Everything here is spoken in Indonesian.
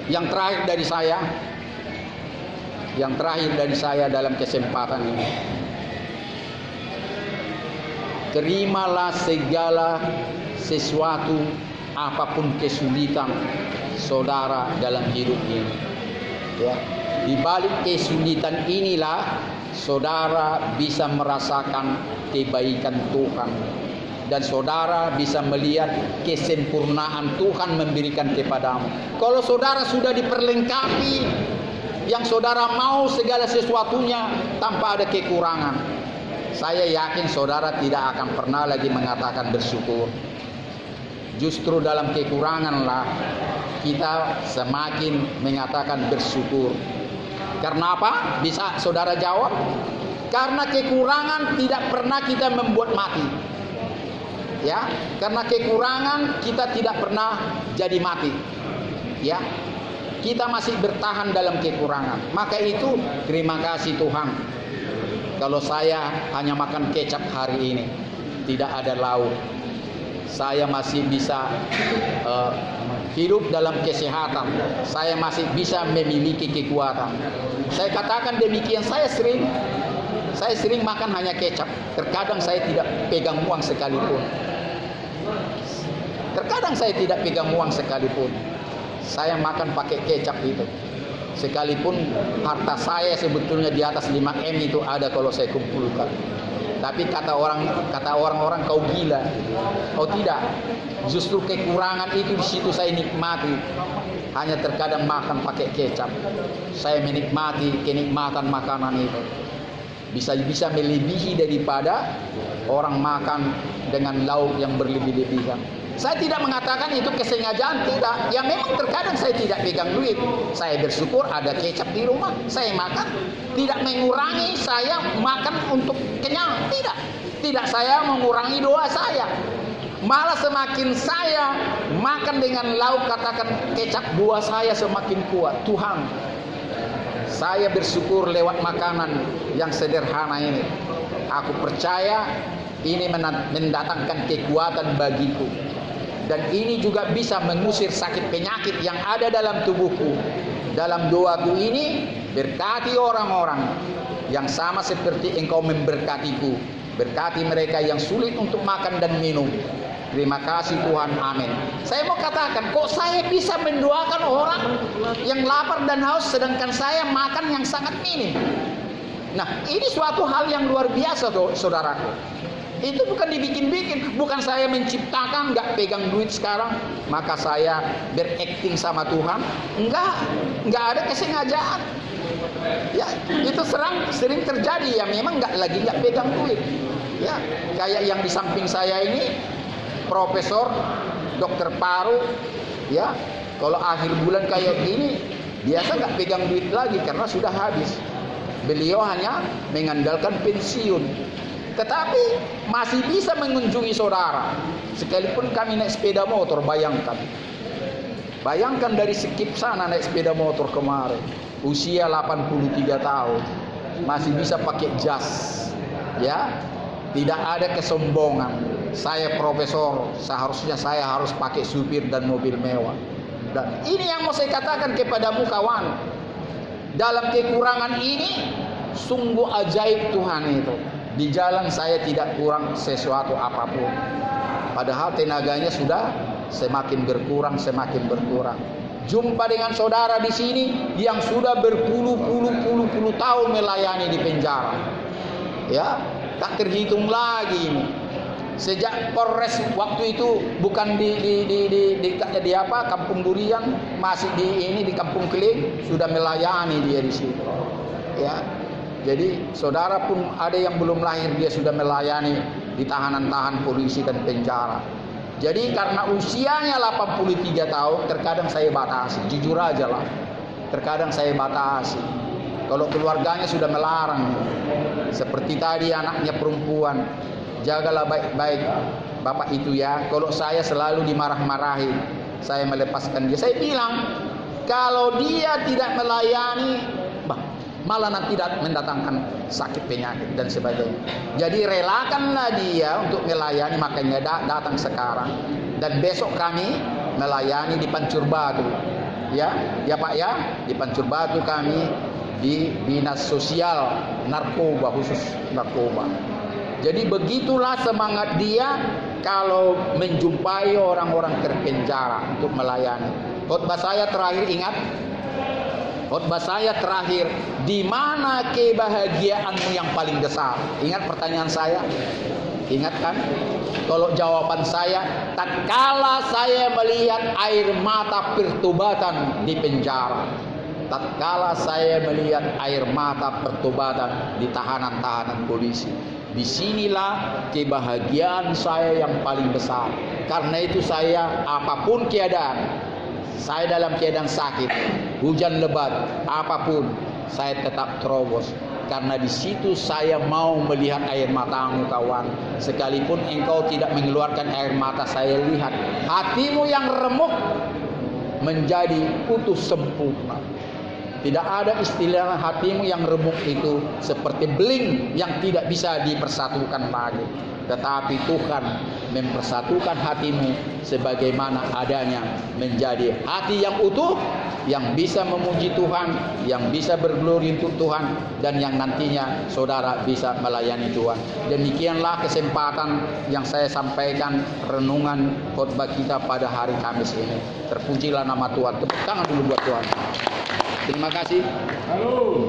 Yang terakhir dari saya dalam kesempatan ini, terimalah segala sesuatu, apapun kesulitan saudara dalam hidup ini. Ya, di balik kesulitan inilah saudara bisa merasakan kebaikan Tuhan, dan saudara bisa melihat kesempurnaan Tuhan memberikan kepadamu. Kalau saudara sudah diperlengkapi, yang saudara mau segala sesuatunya tanpa ada kekurangan, saya yakin saudara tidak akan pernah lagi mengatakan bersyukur. Justru dalam kekuranganlah kita semakin mengatakan bersyukur. Karena apa? Bisa saudara jawab? Karena kekurangan tidak pernah kita membuat mati. Ya, karena kekurangan kita tidak pernah jadi mati. Ya, kita masih bertahan dalam kekurangan. Maka itu terima kasih Tuhan. Kalau saya hanya makan kecap hari ini, tidak ada lauk, saya masih bisa hidup dalam kesehatan. Saya masih bisa memiliki kekuatan. Saya katakan demikian. Saya sering makan hanya kecap. Terkadang saya tidak pegang uang sekalipun. Saya makan pakai kecap itu. Sekalipun harta saya sebetulnya di atas 5M itu ada kalau saya kumpulkan. Tapi kata orang-orang kau gila. Oh tidak. Justru kekurangan itu di situ saya nikmati. Hanya terkadang makan pakai kecap. Saya menikmati kenikmatan makanan itu. Bisa melebihi daripada orang makan dengan lauk yang berlebih-lebihan. Saya tidak mengatakan itu kesengajaan, tidak. Ya memang terkadang saya tidak pegang duit. Saya bersyukur ada kecap di rumah, saya makan. Tidak mengurangi saya makan untuk kenyang, tidak. Tidak saya mengurangi doa saya. Malah semakin saya makan dengan lauk katakan kecap, doa saya semakin kuat. Tuhan, saya bersyukur lewat makanan yang sederhana ini. Aku percaya ini mendatangkan kekuatan bagiku. Dan ini juga bisa mengusir sakit penyakit yang ada dalam tubuhku. Dalam doaku ini, berkati orang-orang yang sama seperti engkau memberkatiku. Berkati mereka yang sulit untuk makan dan minum. Terima kasih Tuhan, amin. Saya mau katakan, kok saya bisa mendoakan orang yang lapar dan haus sedangkan saya makan yang sangat minim. Nah, ini suatu hal yang luar biasa saudaraku. Itu bukan dibikin-bikin. Bukan saya menciptakan, nggak pegang duit sekarang maka saya berakting sama Tuhan. Nggak ada kesengajaan. Ya, itu sering terjadi. Ya memang nggak pegang duit. Ya, kayak yang di samping saya ini profesor, dokter paru. Ya, kalau akhir bulan kayak gini biasa nggak pegang duit lagi karena sudah habis. Beliau hanya mengandalkan pensiun. Tetapi masih bisa mengunjungi saudara. Sekalipun kami naik sepeda motor, bayangkan. Bayangkan dari Sekip sana naik sepeda motor kemarin. Usia 83 tahun. Masih bisa pakai jas. Ya, tidak ada kesombongan. Saya profesor, seharusnya saya harus pakai supir dan mobil mewah. Dan ini yang mau saya katakan kepadamu kawan. Dalam kekurangan ini, sungguh ajaib Tuhan itu. Di jalan saya tidak kurang sesuatu apapun. Padahal tenaganya sudah semakin berkurang. Jumpa dengan saudara di sini yang sudah berpuluh-puluh tahun melayani di penjara. Ya, tak terhitung lagi ini. Sejak Polres waktu itu bukan di Kampung Durian, masih di Kampung Keling, sudah melayani dia di situ. Ya. Jadi saudara pun ada yang belum lahir dia sudah melayani di tahanan-tahanan polisi dan penjara. Jadi karena usianya 83 tahun, terkadang saya batasi, jujur aja lah. Terkadang saya batasi. Kalau keluarganya sudah melarang, seperti tadi anaknya perempuan, jagalah baik-baik bapak itu ya. Kalau saya selalu dimarah-marahi, saya melepaskan dia. Saya bilang, kalau dia tidak melayani, malah nanti mendatangkan sakit penyakit dan sebagainya. Jadi relakanlah dia untuk melayani, makanya datang sekarang. Dan besok kami melayani di Pancur Batu. ya Pak ya, di Pancur Batu kami di Dinas Sosial Narkoba, khusus narkoba. Jadi begitulah semangat dia kalau menjumpai orang-orang terpenjara untuk melayani. Khotbah saya terakhir, ingat, khotbah saya terakhir, di mana kebahagiaanmu yang paling besar? Ingat pertanyaan saya? Ingat kan? Kalau jawaban saya, tatkala saya melihat air mata pertobatan di penjara, tatkala saya melihat air mata pertobatan di tahanan-tahanan polisi, disinilah kebahagiaan saya yang paling besar. Karena itu saya, apapun keadaan, saya dalam keadaan sakit, hujan lebat, apapun, saya tetap terobos. Karena di situ saya mau melihat air matamu kawan. Sekalipun engkau tidak mengeluarkan air mata, saya lihat hatimu yang remuk menjadi utuh sempurna. Tidak ada istilah hatimu yang remuk itu seperti beling yang tidak bisa dipersatukan lagi. Tetapi Tuhan mempersatukan hatimu sebagaimana adanya, menjadi hati yang utuh, yang bisa memuji Tuhan, yang bisa berglori untuk Tuhan, dan yang nantinya saudara bisa melayani Tuhan. Demikianlah kesempatan yang saya sampaikan renungan khotbah kita pada hari Kamis ini. Terpujilah nama Tuhan. Tepuk tangan dulu buat Tuhan. Terima kasih. Halo.